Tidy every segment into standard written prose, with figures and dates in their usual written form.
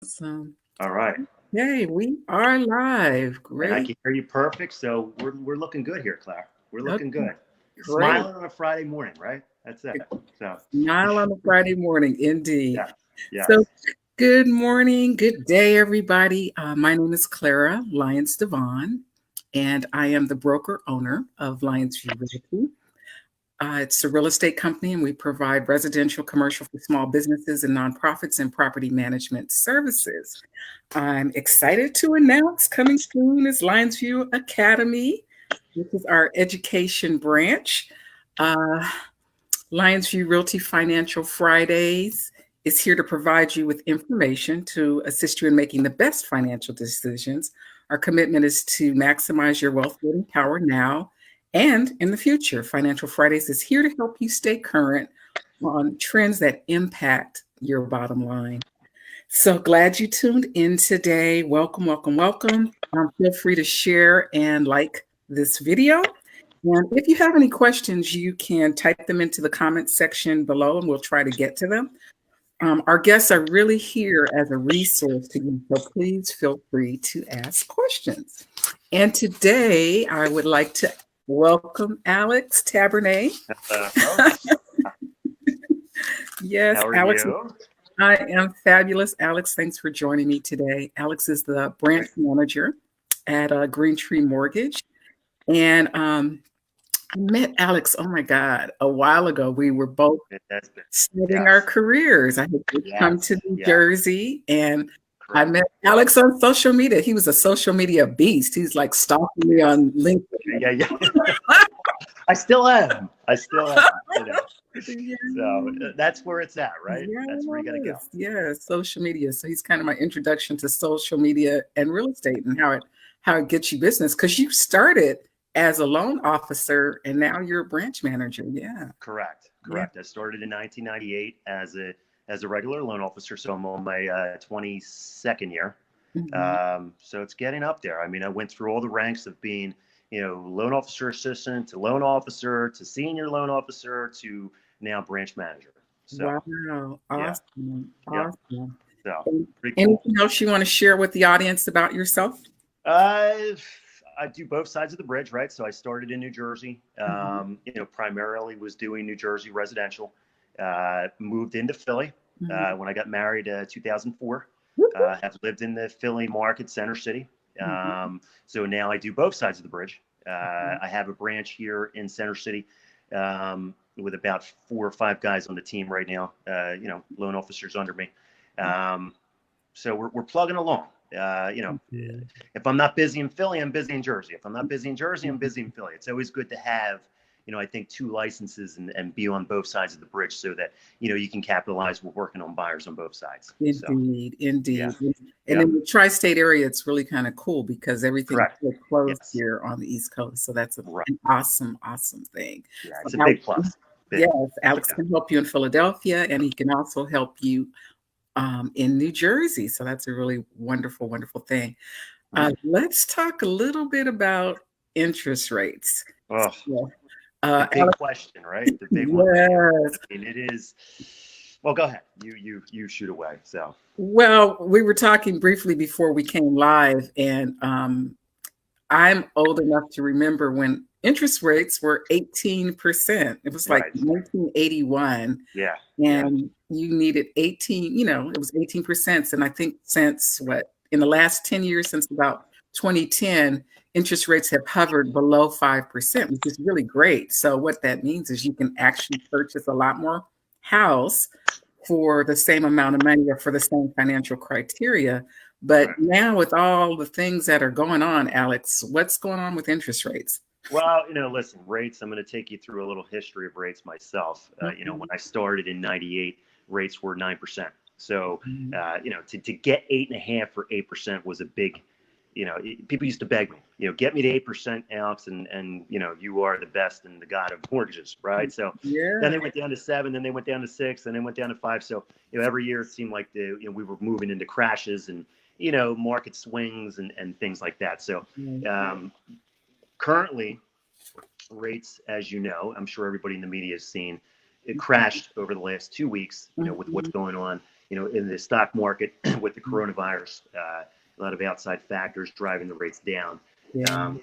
Awesome. All right. Hey, we are live. And I Great. can hear you perfect. So we're looking good here, Claire. We're looking Okay, good. great. Smiling on a Friday morning, right? That's it. So Smile on a Friday morning, indeed. yeah, So, yes. good morning, good day, everybody. My name is Clara Lyons-DeVaughn, and I am the broker owner of Lyonsview Realty. It's a real estate company, and we provide residential, commercial for small businesses and nonprofits and property management services. I'm excited to announce coming soon is Lyonsview Academy, which is our education branch. Uh, Lyonsview Realty Financial Fridays is here to provide you with information to assist you in making the best financial decisions. Our commitment is to maximize your wealth building power now and in the future. Financial Fridays is here to help you stay current on trends that impact your bottom line. So glad you tuned in today. Welcome, welcome, welcome. Feel free to share and like this video. And if you have any questions, you can type them into the comments section below and we'll try to get to them. Our guests are really here as a resource to you, so please feel free to ask questions. And today I would like to welcome Alex Taberne. Oh, Yes, how are Alex. you? I am fabulous. Alex, thanks for joining me today. Alex is the branch manager at Greentree Mortgage. And I met Alex, oh my God, a while ago. We were both That's been, starting our yes, careers. I had just come to yes, New yes, Jersey and I correct. met Alex on social media. He was a social media beast. He's like stalking me on LinkedIn. Yeah, yeah. I still am. I still am. So that's where it's at, right? That's where you got to go. Yes, social media. So he's kind of my introduction to social media and real estate and how it gets you business. Because you started as a loan officer and now you're a branch manager. Yeah. Correct. Yeah. Correct. I started in 1998 as a regular loan officer, so I'm on my 22nd year. Mhm. So it's getting up there. I mean, I went through all the ranks of being, loan officer assistant to loan officer to senior loan officer to now branch manager. So Wow. yeah, Awesome. yep. Awesome. So And pretty cool. anything else you want to share with the audience about yourself? Uh, I do both sides of the bridge, right? So I started in New Jersey. Mhm. Primarily was doing New Jersey residential. Moved into Philly Mhm. when I got married, 2004. Whoop, whoop. Have lived in the Philly market, Center City. Mhm. So now I do both sides of the bridge. Mhm. I have a branch here in Center City with about 4 or 5 guys on the team right now. Loan officers under me. Um, so we're plugging along. Mhm. If I'm not busy in Philly, I'm busy in Jersey. If I'm not busy in Jersey, I'm busy in Philly. It's always good to have, I think 2 licenses and be on both sides of the bridge so that, you can capitalize. We're working on buyers on both sides. So, Indeed, yeah. indeed. And Yeah. in the tri-state area, it's really kind of cool because everything's Correct. so close Yes. here on the East Coast. So that's Right. an awesome, awesome thing. Yeah. So It's a Alex, big plus. yes, Big. Alex Yeah. can help you in Philadelphia and he can also help you in New Jersey. So that's a really wonderful, wonderful thing. Mhm. Let's talk a little bit about interest rates. Oh, So, the big Alex, question, right? The big one right now. I yes. mean, it is. Well, go ahead. You shoot away. So. Well, we were talking briefly before we came live, and I'm old enough to remember when interest rates were 18%. It was like Right. 1981, Yeah. Yeah. and you needed 18, it was 18%. And I think since in the last 10 years, since about 2010, interest rates have hovered below 5%, which is really great. So what that means is you can actually purchase a lot more house for the same amount of money or for the same financial criteria. But Right. now with all the things that are going on, Alex, what's going on with interest rates? Well, listen, rates, I'm going to take you through a little history of rates myself. Okay. When I started in 98, rates were 9%. So, Mhm. to get 8.5 or 8% was a big, people used to beg me, get me to 8%, Alex, and, you are the best and the God of mortgages, right? So then Yeah. they went down to 7, then they went down to 6, and then went down to 5. So, every year it seemed like we were moving into crashes and, market swings and things like that. So, um, currently, rates, as you know, I'm sure everybody in the media has seen, it crashed over the last 2 weeks, with what's Mhm. going on in the stock market with the coronavirus, a lot of outside factors driving the rates down. Yeah.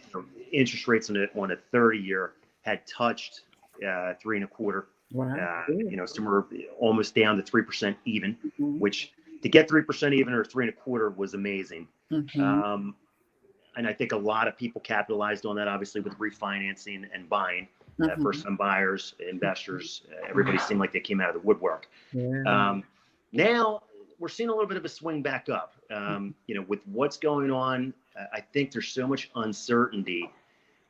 Interest rates on a 30-year had touched 3.25. Wow. Somewhere almost down to 3% even, Mhm. which to get 3% even or 3.25 was amazing. Mhm. And I think a lot of people capitalized on that, obviously, with refinancing and buying. Mhm. First-time buyers, investors, everybody seemed like they came out of the woodwork. Yeah. Now we're seeing a little bit of a swing back up. With what's going on, I think there's so much uncertainty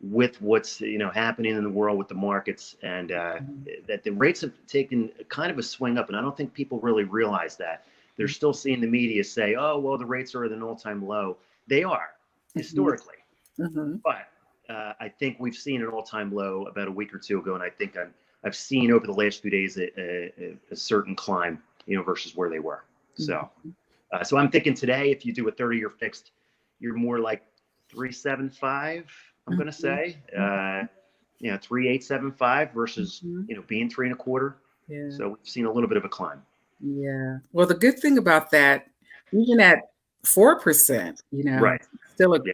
with what's happening in the world with the markets, and Mhm. that the rates have taken kind of a swing up, and I don't think people really realize that. They're still seeing the media say, "Oh, well, the rates are at an all-time low." They are Mhm. historically, Mhm. but I think we've seen an all-time low about a week or two ago, and I think I've seen over the last few days a certain climb, versus where they were. So, Mhm. so I'm thinking today, if you do a 30-year fixed, you're more like 375. I'm going to Mhm. say, 3875 versus Mhm. being 3.25. Yeah. So we've seen a little bit of a climb. Yeah. Well, the good thing about that, even at 4%, Right. still a Yeah,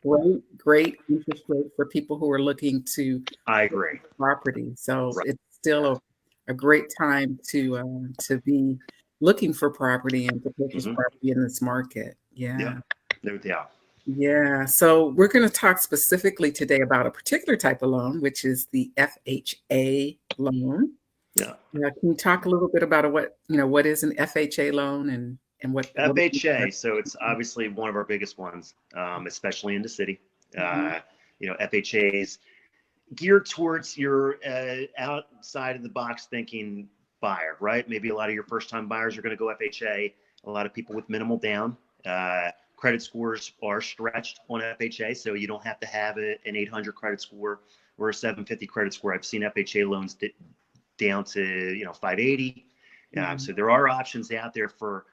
great interest rate for people who are looking to I agree. property. So Right. it's still a great time to be looking for property and to purchase Mm-hmm. property in this market. Yeah, Yeah. no doubt. Yeah. So we're going to talk specifically today about a particular type of loan, which is the FHA loan. Yeah. Can you talk a little bit about what is an FHA loan and what it FHA, is? so it's obviously one of our biggest ones, especially in the city. Mhm. FHA's geared towards your outside of the box thinking buyer, right? Maybe a lot of your first time buyers are going to go FHA. A lot of people with minimal down. Credit scores are stretched on FHA, so you don't have to have an 800 credit score or a 750 credit score. I've seen FHA loans down to 580. Mhm. So there are options out there for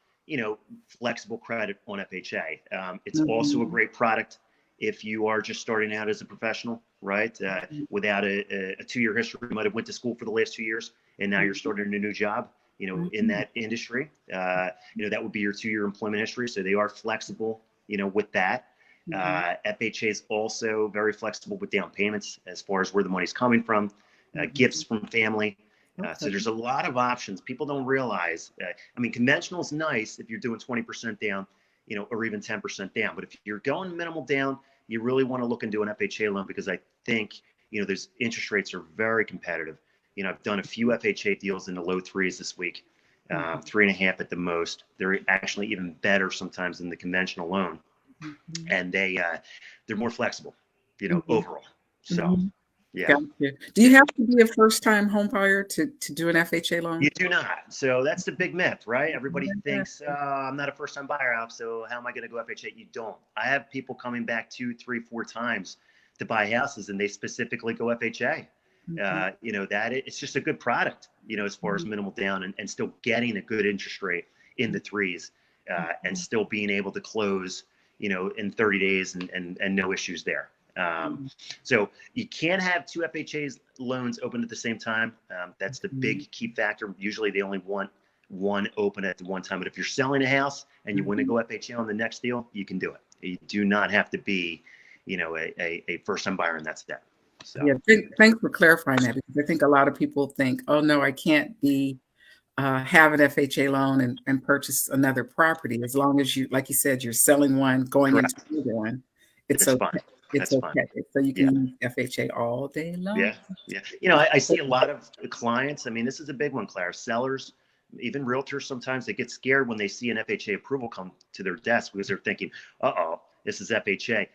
flexible credit on FHA. It's also a Mhm. great product if you are just starting out as a professional, right? Without a 2-year history, you might have went to school for the last 2 years, and now you're Mhm. starting a new job, in Mhm. that industry. That would be your 2-year employment history. So they are flexible, with that. Mhm. FHA is also very flexible with down payments as far as where the money's coming from, gifts Mhm. from family. So Okay. there's a lot of options. People don't realize. Conventional is nice if you're doing 20% down, or even 10% down. But if you're going minimal down, you really want to look into an FHA loan because I think there's interest rates are very competitive. I've done a few FHA deals in the low threes this week, Mhm. 3.5 at the most. They're actually even better sometimes than the conventional loan, Mhm. and they're more flexible, Mhm. overall. So Mhm. yeah. Gotcha. Do you have to be a first-time home buyer to do an FHA You loan? do not. So that's the big myth, right? Everybody Yeah. thinks I'm not a first-time buyer, Alex. So how am I going to go FHA? You don't. I have people coming back 2, 3, 4 times to buy houses, and they specifically go FHA. Mhm. It's just a good product, as far as Mhm. minimal down and still getting a good interest rate in the threes, and Mhm. still being able to close, in 30 days and no issues there. Um, Mhm. so you can't have two FHA's loans open at the same time. That's the Mhm. big key factor. Usually they only want one open at the one time. But if you're selling a house and you want to Mhm. go FHA on the next deal, you can do it. You do not have to be, a first-time buyer, and that's that. So Yeah, thanks for clarifying that because I think a lot of people think, "Oh, no, I can't have an FHA loan and purchase another property." As long as you like you said, you're selling one, going into correct. another one, it's It's fine. okay. It's That's fine. okay. So you Yeah. can use FHA all day long. Yeah, yeah. I see a lot of clients. This is a big one, Claire. Sellers, even realtors, sometimes they get scared when they see an FHA approval come to their desk because they're thinking, "Uh-oh, this is FHA."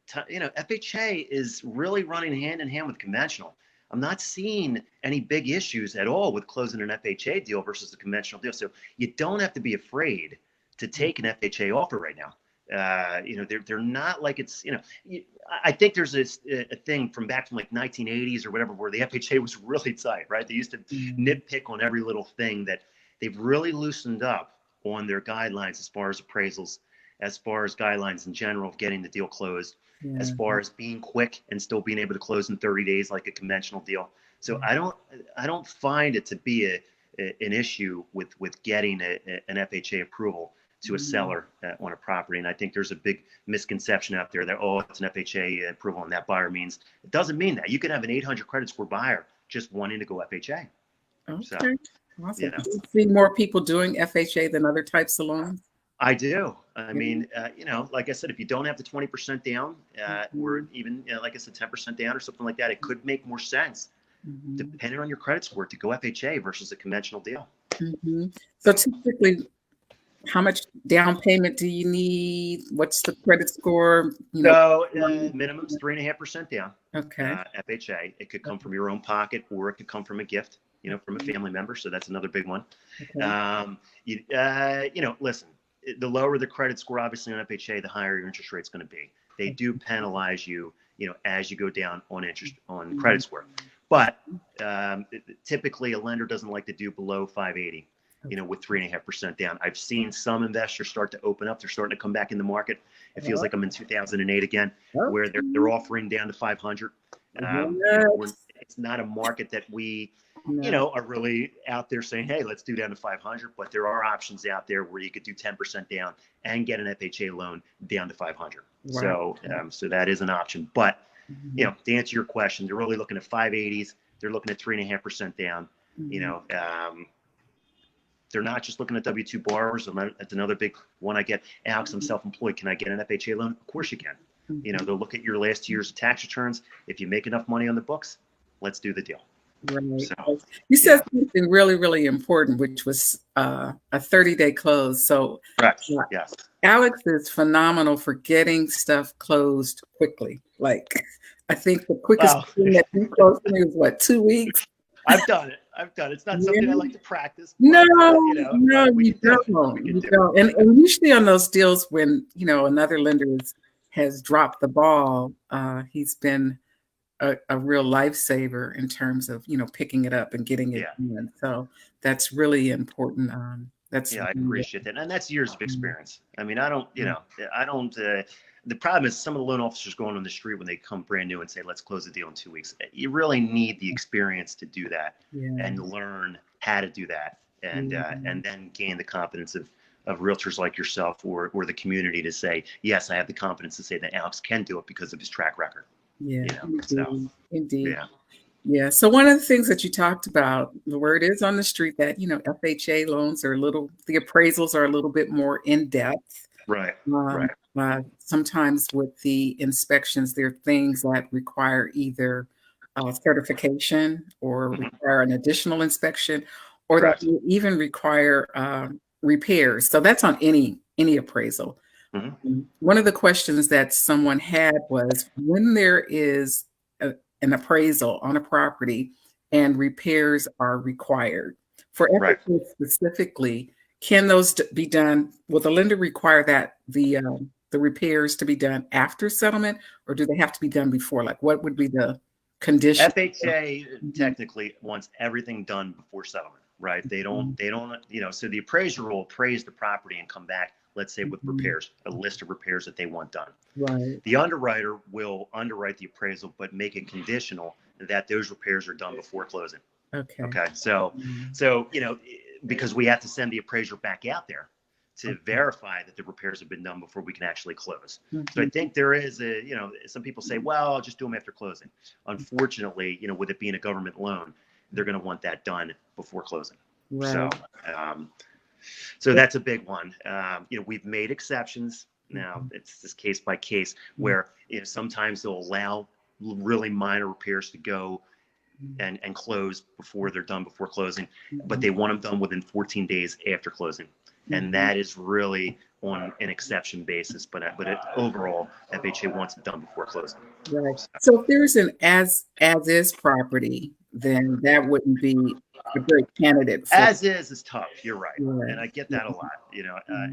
FHA is really running hand in hand with conventional. I'm not seeing any big issues at all with closing an FHA deal versus a conventional deal. So you don't have to be afraid to take an FHA offer right now. They're not like it's I think there's a thing from back from like 1980s or whatever where the FHA was really tight, right? They used to Mhm. nitpick on every little thing that they've really loosened up on their guidelines as far as appraisals, as far as guidelines in general of getting the deal closed, as Yeah. far as being quick and still being able to close in 30 days like a conventional deal. So I don't find it to be an issue with getting an FHA approval to a seller on a property. And I think there's a big misconception out there that, oh, it's an FHA approval and that buyer means, it doesn't mean that. You can have an 800 credit score buyer just wanting to go FHA. Okay. So, Awesome. you know. Do you see more people doing FHA than other types of loans? I do. I mean, like I said, if you don't have the 20% down, or even, like I said, 10% down or something like that, it could make more sense, depending on your credit score, to go FHA versus a conventional deal. So typically, how much down payment do you need? What's the credit score? So minimum's 3.5% down. Okay. FHA. It could come from your own pocket, or it could come from a gift, from a family member. So that's another big one. Okay. Listen, the lower the credit score, obviously on FHA, the higher your interest rate's going to be. They do penalize you, as you go down on interest on credit score. But typically, a lender doesn't like to do below 580. With 3.5% down. I've seen some investors start to open up. They're starting to come back in the market. It feels like I'm in 2008 again, where they're offering down to 500. It's not a market that we, are really out there saying, hey, let's do down to 500. But there are options out there where you could do 10% down and get an FHA loan down to 500. Wow. So that is an option. But to answer your question, they're really looking at 580s. They're looking at 3.5% down. They're not just looking at W-2 borrowers. That's another big one I get. Alex, I'm self-employed. Can I get an FHA loan? Of course you can. They'll look at your last 2 years of tax returns. If you make enough money on the books, let's do the deal. Right. So, you said something really, really important, which was a 30-day close. So correct. Yes. Alex is phenomenal for getting stuff closed quickly. Like, I think the quickest thing that you closed for me was what, 2 weeks? I've done it. It's not something I like to practice. But, no, you don't. You don't. And usually on those deals, when another lender has dropped the ball, he's been a real lifesaver in terms of picking it up and getting it in. So that's really important. I appreciate that, and that's years of experience. I mean, I don't. The problem is some of the loan officers going on the street when they come brand new and say, let's close the deal in 2 weeks. You really need the experience to do that and learn how to do that and then gain the confidence of realtors like yourself or the community to say, yes, I have the confidence to say that Alex can do it because of his track record. Yeah, indeed. Yeah. So one of the things that you talked about, the word is on the street that, FHA loans are the appraisals are a little bit more in depth. Right. Sometimes with the inspections, there are things that require either certification or require an additional inspection, or that even require repairs. So that's on any appraisal. One of the questions that someone had was, when there is an appraisal on a property and repairs are required for FHA specifically, can those be done? Will the lender require that the repairs to be done after settlement, or do they have to be done before? Like, what would be the condition? FHA technically wants everything done before settlement, right? They don't, so the appraiser will appraise the property and come back, let's say with repairs, a list of repairs that they want done. Right. The underwriter will underwrite the appraisal, but make it conditional that those repairs are done before closing. Okay. So, because we have to send the appraiser back out there to verify that the repairs have been done before we can actually close. So I think there is some people say, well, I'll just do them after closing. Unfortunately, with it being a government loan, they're going to want that done before closing. Right. So that's a big one. We've made exceptions. Now it's just case by case where sometimes they'll allow really minor repairs to go and close before they're done before closing, but they want them done within 14 days after closing. And that is really on an exception basis, but overall, FHA wants it done before closing. Right. So if there's an as is property, then that wouldn't be a great candidate. As is tough. You're right. And I get that a lot.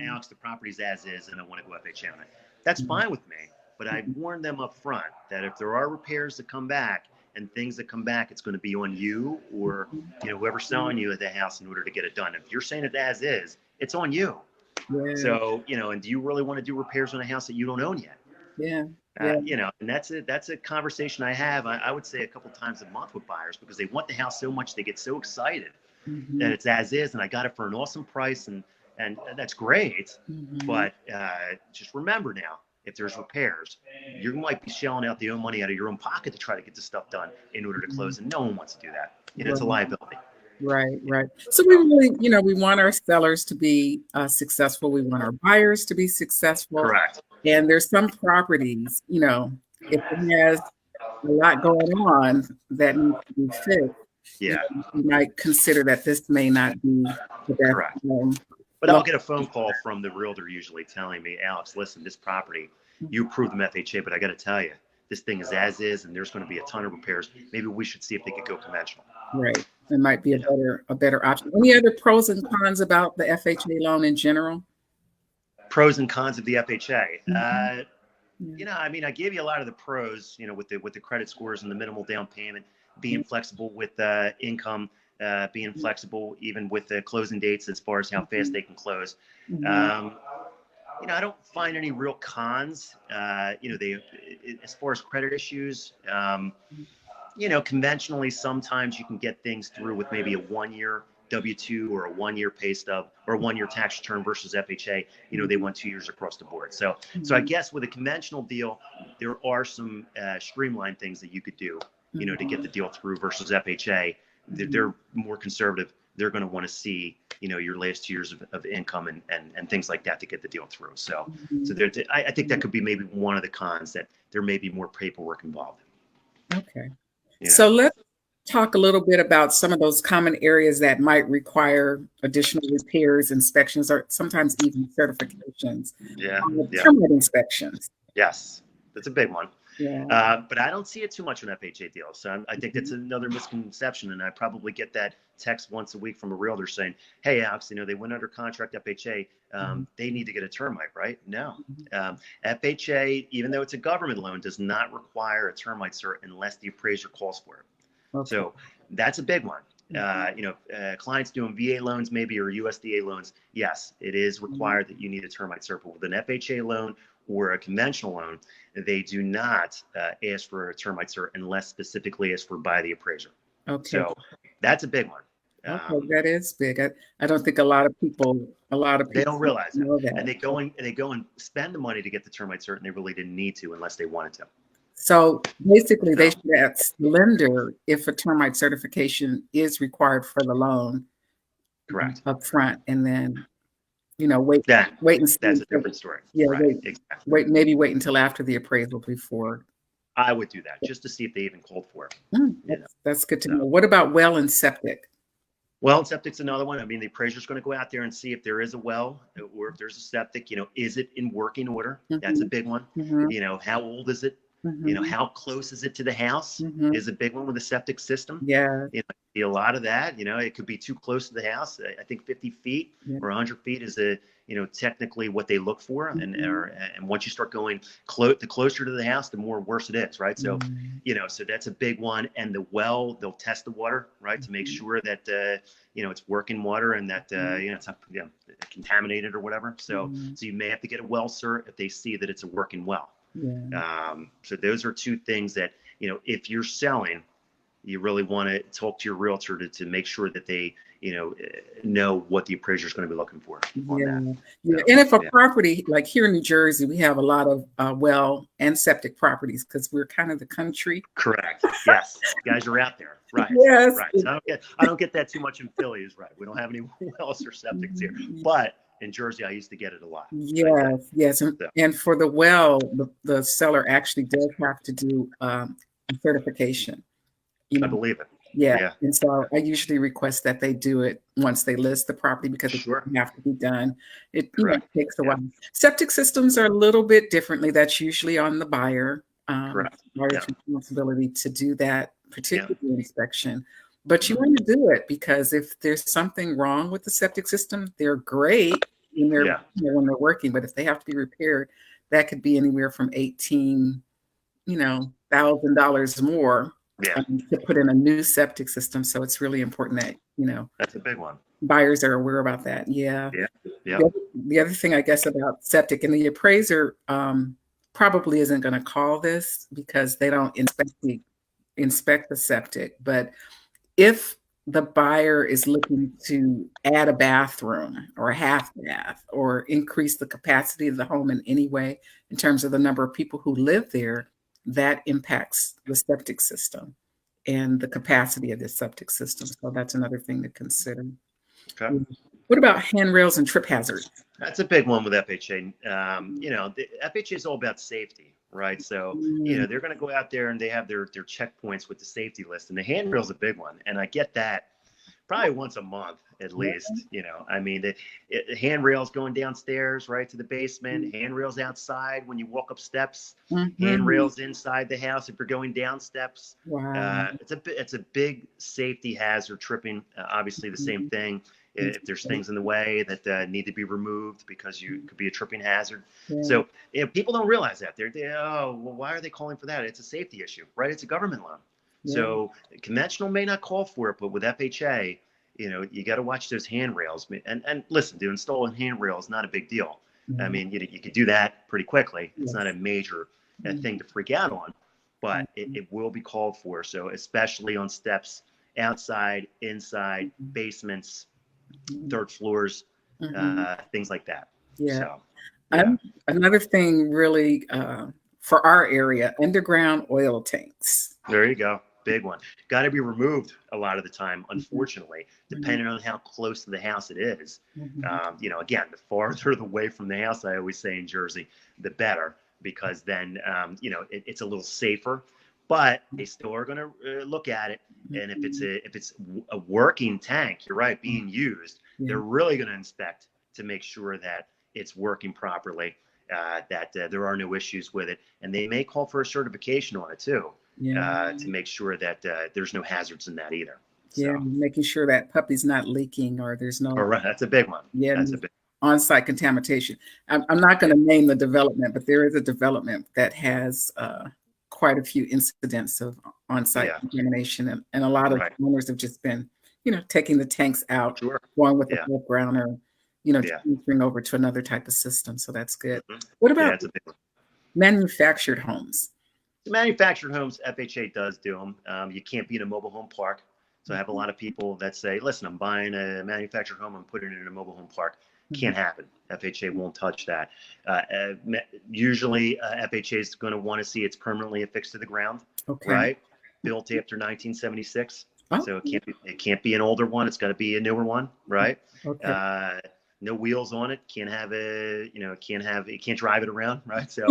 Alex, the property's as is, and I want to go FHA on it. That's fine with me, but I warn them up front that if there are repairs that come back and things that come back, it's going to be on you or whoever's selling you the house in order to get it done. If you're saying it as is, it's on you. Yeah. So, and do you really want to do repairs on a house that you don't own yet? Yeah. And that's a conversation I have, I would say a couple times a month with buyers, because they want the house so much, they get so excited Mm-hmm. and it's as is, and I got it for an awesome price, and that's great. Mm-hmm. But just remember now, if there's repairs, you might be shelling out the own money out of your own pocket to try to get this stuff done in order to close, and no one wants to do that. It's a liability. Right. So we really, we want our sellers to be successful. We want our buyers to be successful. Correct. And there's some properties, if it has a lot going on that needs to be fixed, Yeah. you might consider that this may not be the best. Correct. But I'll get a phone call from the realtor usually telling me, Alex, listen, this property, you approved them FHA, but I got to tell you, this thing is as is, and there's going to be a ton of repairs. Maybe we should see if they could go conventional. Right. It might be a better option. Any other pros and cons about the FHA loan in general? Pros and cons of the FHA. Mm-hmm. I gave you a lot of the pros, with the credit scores and the minimal down payment, being flexible with income, being flexible even with the closing dates as far as how fast they can close. Mm-hmm. I don't find any real cons. As far as credit issues, conventionally, sometimes you can get things through with maybe a 1-year W-2 or a 1-year pay stub or a 1-year tax return versus FHA. They want 2 years across the board. So I guess with a conventional deal, there are some streamlined things that you could do, to get the deal through versus FHA. They're more conservative. They're going to want to see, your last 2 years of income and things like that to get the deal through. So I think that could be maybe one of the cons, that there may be more paperwork involved. Okay. So let's talk a little bit about some of those common areas that might require additional repairs, inspections, or sometimes even certifications. Termite inspections. Yes, that's a big one. Yeah. But I don't see it too much on FHA deals. So I think that's another misconception. And I probably get that text once a week from a realtor saying, hey, Alex, they went under contract FHA. They need to get a termite, right? No. FHA, even though it's a government loan, does not require a termite cert unless the appraiser calls for it. Okay. So that's a big one. Clients doing VA loans maybe or USDA loans, yes, it is required that you need a termite cert. But with an FHA loan or a conventional loan, they do not ask for a termite cert unless specifically asked for by the appraiser. Okay. So that's a big one. Okay, that is big. I don't think a lot of people they don't realize that. And they go and spend the money to get the termite cert, and they really didn't need to unless they wanted to. So basically, they should ask the lender if a termite certification is required for the loan. Correct. Up front, and then wait and see. That's a different story. Yeah, right. Exactly. Wait until after the appraisal before. I would do that just to see if they even called for it. That's good to know. What about well and septic? Well, and septic's another one. The appraiser's going to go out there and see if there is a well or if there's a septic. Is it in working order? That's a big one. How old is it? How close is it to the house is a big one with a septic system. Yeah. See a lot of that. It could be too close to the house. I think 50 feet or 100 feet is technically what they look for. And once you start going the closer to the house, the more worse it is, right? So, so that's a big one. And the well, they'll test the water, right, to make sure that it's working water and that it's not contaminated or whatever. So you may have to get a well cert if they see that it's a working well. Yeah. So those are two things that if you're selling, you really want to talk to your realtor to make sure that they know what the appraiser is going to be looking for on that. Yeah. And if a property, like here in New Jersey, we have a lot of well and septic properties because we're kind of the country. Correct. Yes. You guys are out there. Right. Yes. Right. So I don't get that too much in Philly. Is right. We don't have any wells or septics here, but in Jersey, I used to get it a lot. Yes. And for the well, the seller actually does have to do a certification. I believe it. Yeah. And so I usually request that they do it once they list the property because it doesn't have to be done. It takes a while. Septic systems are a little bit differently. That's usually on the buyer. Correct. Buyer's responsibility to do that particular inspection. But you want to do it because if there's something wrong with the septic system, they're great when they're when they're working. But if they have to be repaired, that could be anywhere from $18,000 more. To put in a new septic system. So it's really important that, that's a big one. Buyers are aware about that. Yeah. The other thing, I guess, about septic, and the appraiser probably isn't going to call this because they don't inspect the septic. But if the buyer is looking to add a bathroom or a half bath or increase the capacity of the home in any way in terms of the number of people who live there, that impacts the septic system and the capacity of the septic system. So that's another thing to consider. Okay. What about handrails and trip hazards? That's a big one with FHA. The FHA is all about safety, right? So, Mm, they're going to go out there and they have their checkpoints with the safety list, and the handrail is a big one. And I get that probably once a month at least. I mean, the handrails going downstairs right to the basement, handrails outside when you walk up steps, mhm. handrails inside the house if you're going down steps. Wow. It's a big safety hazard. Tripping, obviously, the same thing. If there's things in the way that need to be removed because you could be a tripping hazard. Yeah, So people don't realize that. Oh, well, why are they calling for that? It's a safety issue, right? It's a government loan. yeah. So conventional may not call for it, but with FHA, you got to watch those handrails. And listen, to install a handrail is not a big deal. I Mhm. mean, you could do that pretty quickly. It's not a Yes. major Mhm. thing to freak out on, but it will be called for. So especially on steps, outside, inside, Mhm. basements, Mhm. third floors, Mhm. things like that. Yeah. So, yeah, Another thing really, for our area, underground oil tanks. there you go. Big one. Got to be removed a lot of the time, Mhm. unfortunately, Mhm. depending on how close to the house it is. Mhm. Again, the farther away from the house, I always say in Jersey, the better, because then, it's a little safer. But they still are going to look at it, and if it's a working tank, you're right, Mhm. being used, Yeah. they're really going to inspect to make sure that it's working properly, that there are no issues with it, and they may call for a certification on it too, Yeah. to make sure that there's no hazards in that either. Yeah. So, Making sure that puppy's not leaking or there's all no, right, that's a big one. yeah, That's a big. on-site contamination. I'm not going Yeah. to name the development, but there is a development that has quite a few incidents of on-site Yeah. contamination, and a lot of Right. owners have just been, taking the tanks out, Sure. going with the Yeah. above ground, or Yeah. transferring over to another type of system. So that's good. Hmm. What Yeah. about It's a big one. manufactured homes? The manufactured homes, FHA does do them. You can't be in a mobile home park. So I have a lot of people that say, listen, I'm buying a manufactured home, I'm putting it in a mobile home park. Mhm. Can't happen. FHA won't touch that. Uh, uh, Usually, FHA is going to want to see it's permanently affixed to the ground, Okay. right? Built after 1976. Oh, So it can't be an older one. It's got to be a newer one, right? okay. Uh, no wheels on it. Can't have you can't drive it around, right? So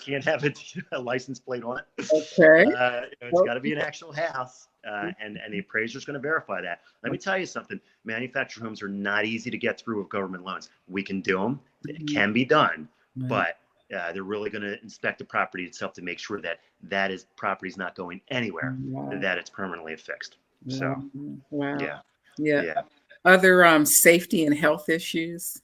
can't have a license plate on it. Okay. It's Oh, got to be an actual house, and the appraiser is going to verify that. Let me tell you something: manufactured homes are not easy to get through with government loans. We can do them; it mhm. can be done, Right. but they're really going to inspect the property itself to make sure that property is not going anywhere, Wow. that it's permanently affixed. Wow. So, Wow. yeah, Yeah. yeah. Other safety and health issues.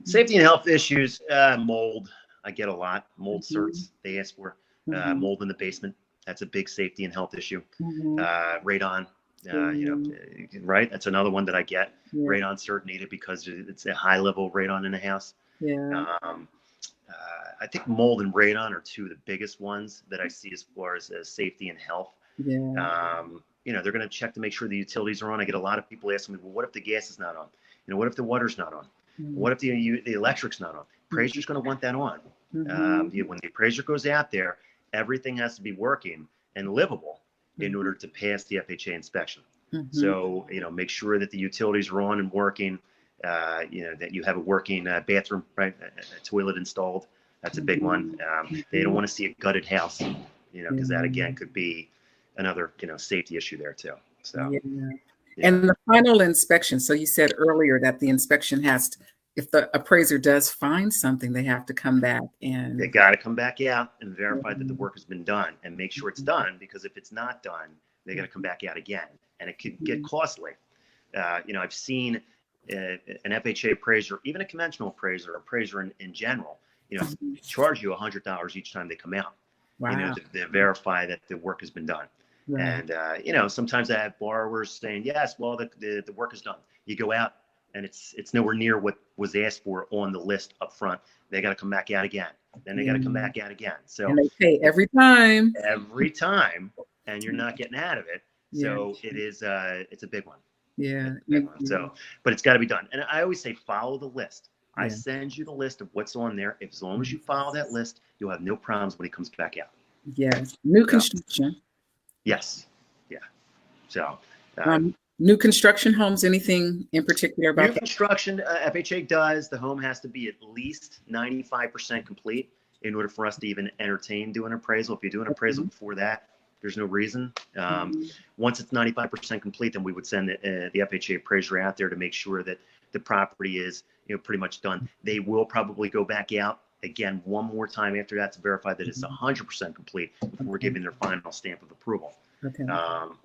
Safety and health issues, mold. I get a lot. Mold Mhm. certs they ask for. Mhm. Mold in the basement. That's a big safety and health issue. Mhm. Radon, Yeah. right? That's another one that I get. Yeah. Radon cert needed because it's a high level of radon in the house. Yeah. Um, I think mold and radon are two of the biggest ones that I see as far as safety and health. Yeah. They're going to check to make sure the utilities are on. I get a lot of people asking me, well, what if the gas is not on? What if the water's not on? Mhm. What if the electric's not on? Mhm. Appraiser's going to want that on. Mhm. When the appraiser goes out there, everything has to be working and livable in Mhm. order to pass the FHA inspection. Mhm. So, make sure that the utilities are on and working, that you have a working bathroom, right? A toilet installed. That's a big one. Mhm. They don't Mhm. want to see a gutted house, because that again Yeah. could be another, safety issue there too. So, Yeah. yeah, And the final inspection, so you said earlier that the inspection has to, if the appraiser does find something, they have to come back they and got to come back out and verify that the mhm. work has been done and make sure it's done, because if it's not done, they got to come back out again, and it could get Mhm. costly. I've seen an FHA appraiser, even a conventional appraiser in general, Mhm. charge you $100 each time they come out, Wow. to verify that the work has been done. Right. And, sometimes I have borrowers saying, yes, well, the work is done. You go out and it's nowhere near what was asked for on the list up front. They got to come back out again. Then they got to come Yeah. back out again. So And they pay every time. every time, and you're not getting out of it. So it is, it's a big one. Yeah. It's a big one. So, but it's got to be done. And I always say, follow the list. I Yeah. send you the list of what's on there. As long as you follow that list, you'll have no problems when it comes back out. Yes. New So, construction. yes. Yeah. So, New construction homes, anything in particular about new construction, FHA does. The home has to be at least 95% complete in order for us to even entertain doing an appraisal. If you do an appraisal before that, there's no reason. Once it's 95% complete, then we would send the FHA appraiser out there to make sure that the property is, pretty much done. They will probably go back out again one more time after that to verify that it's 100% complete before giving their final stamp of approval. Okay.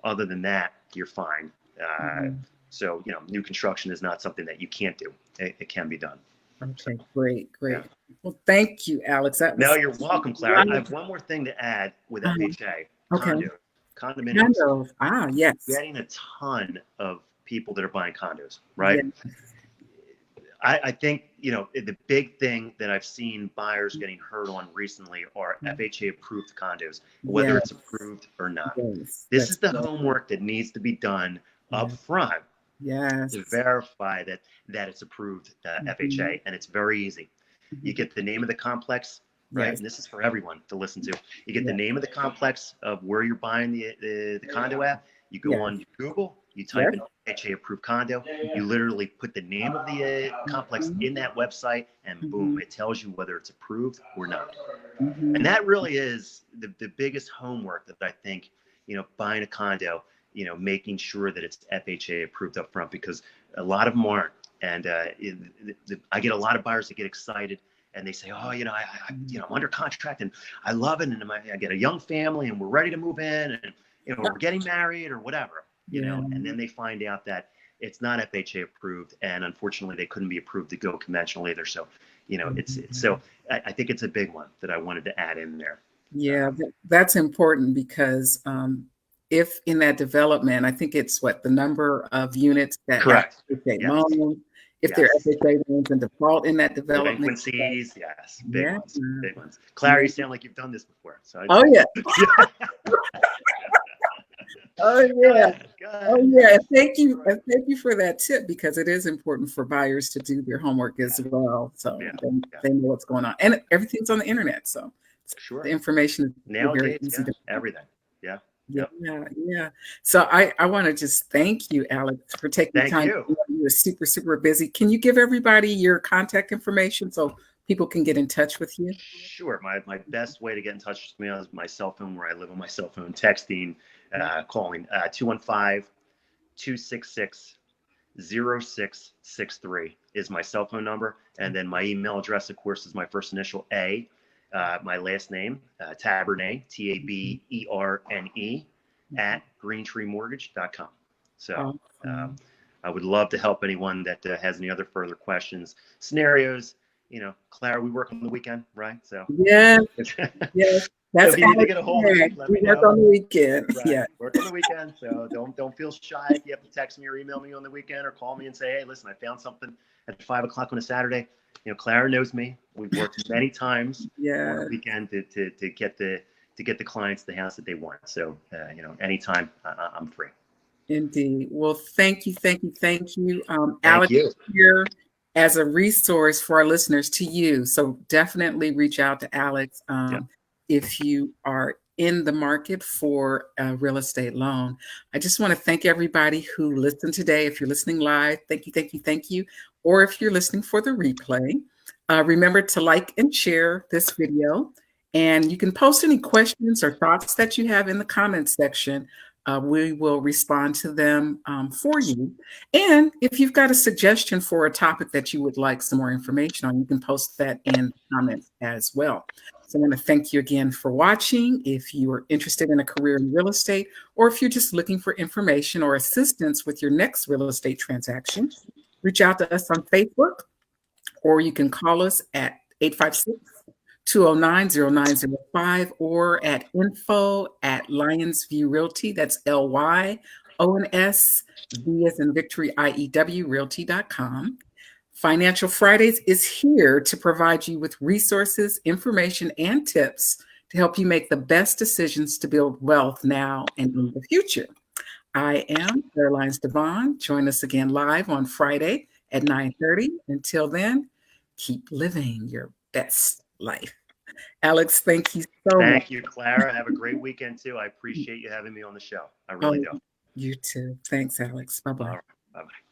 Other than that, you're fine. So, new construction is not something that you can't do. It can be done. Okay, great. Yeah. Well, thank you, Alex. No, you're welcome, Clara. I have one more thing to add with FHA. Okay. Condominiums. Yes. Getting a ton of people that are buying condos, right? Yes. I think, the big thing that I've seen buyers getting hurt on recently are FHA approved condos, whether it's approved or not. Yes. This is the homework that needs to be done up front to verify that it's approved FHA, and it's very easy. You get the name of the complex, right? And this is for everyone to listen to. You get the name of the complex of where you're buying the condo at. You go on Google, you type in FHA approved condo. You literally put the name of the complex in that website, and boom, it tells you whether it's approved or not. And that really is the biggest homework that I think, buying a condo, making sure that it's FHA approved up front, because a lot of them aren't. And I get a lot of buyers that get excited and they say, oh, I'm under contract and I love it. And I get a young family and we're ready to move in, and, we're getting married or whatever, and then they find out that it's not FHA approved. And unfortunately they couldn't be approved to go conventional either. So, so I think it's a big one that I wanted to add in there. Yeah, that's important, because if in that development, I think it's the number of units that correct. Loan, if they're FHA loans in default in that development. Delinquencies, big ones. Clara, you sound like you've done this before. So Oh yeah. Thank you for that tip, because it is important for buyers to do their homework as well, so they know what's going on, and everything's on the internet, so the information is nowadays, everything. Yeah. So I want to just thank you, Alex, for taking the time. You're super, super busy. Can you give everybody your contact information so people can get in touch with you? Sure. My best way to get in touch with me is my cell phone, where I live on my cell phone, texting, calling 215-266-0663 is my cell phone number. And then my email address, of course, is my first initial A. My last name, Taberne, Taberne, at greentreemortgage.com. So I would love to help anyone that has any other further questions, scenarios. Clara, we work on the weekend, right? So yes. That's if you need to get a hold of me, let me know. Work on the weekend. Right. Work on the weekend. So don't feel shy if you have to text me or email me on the weekend, or call me and say, hey, listen, I found something at 5 o'clock on a Saturday. Clara knows me. We've worked many times on the weekend to get the clients the house that they want. So anytime I'm free. Indeed. Well, thank you. Alex is here as a resource for our listeners to use. So definitely reach out to Alex if you are in the market for a real estate loan. I just want to thank everybody who listened today. If you're listening live, thank you. Or if you're listening for the replay, remember to like and share this video. And you can post any questions or thoughts that you have in the comments section. We will respond to them for you. And if you've got a suggestion for a topic that you would like some more information on, you can post that in the comments as well. So I want to thank you again for watching. If you are interested in a career in real estate, or if you're just looking for information or assistance with your next real estate transaction, reach out to us on Facebook, or you can call us at 856-209-0905, or at info@Lyonsview Realty. That's LYONS, V as in Victory, IEW, realty.com. Financial Fridays is here to provide you with resources, information, and tips to help you make the best decisions to build wealth now and in the future. I am Clara Lyons-DeVaughn. Join us again live on Friday at 9:30. Until then, keep living your best life. Alex, thank you so much. Thank you, Clara. Have a great weekend too. I appreciate you having me on the show. I really Oh, do. you too. Thanks, Alex. All Bye-bye. right. Bye-bye.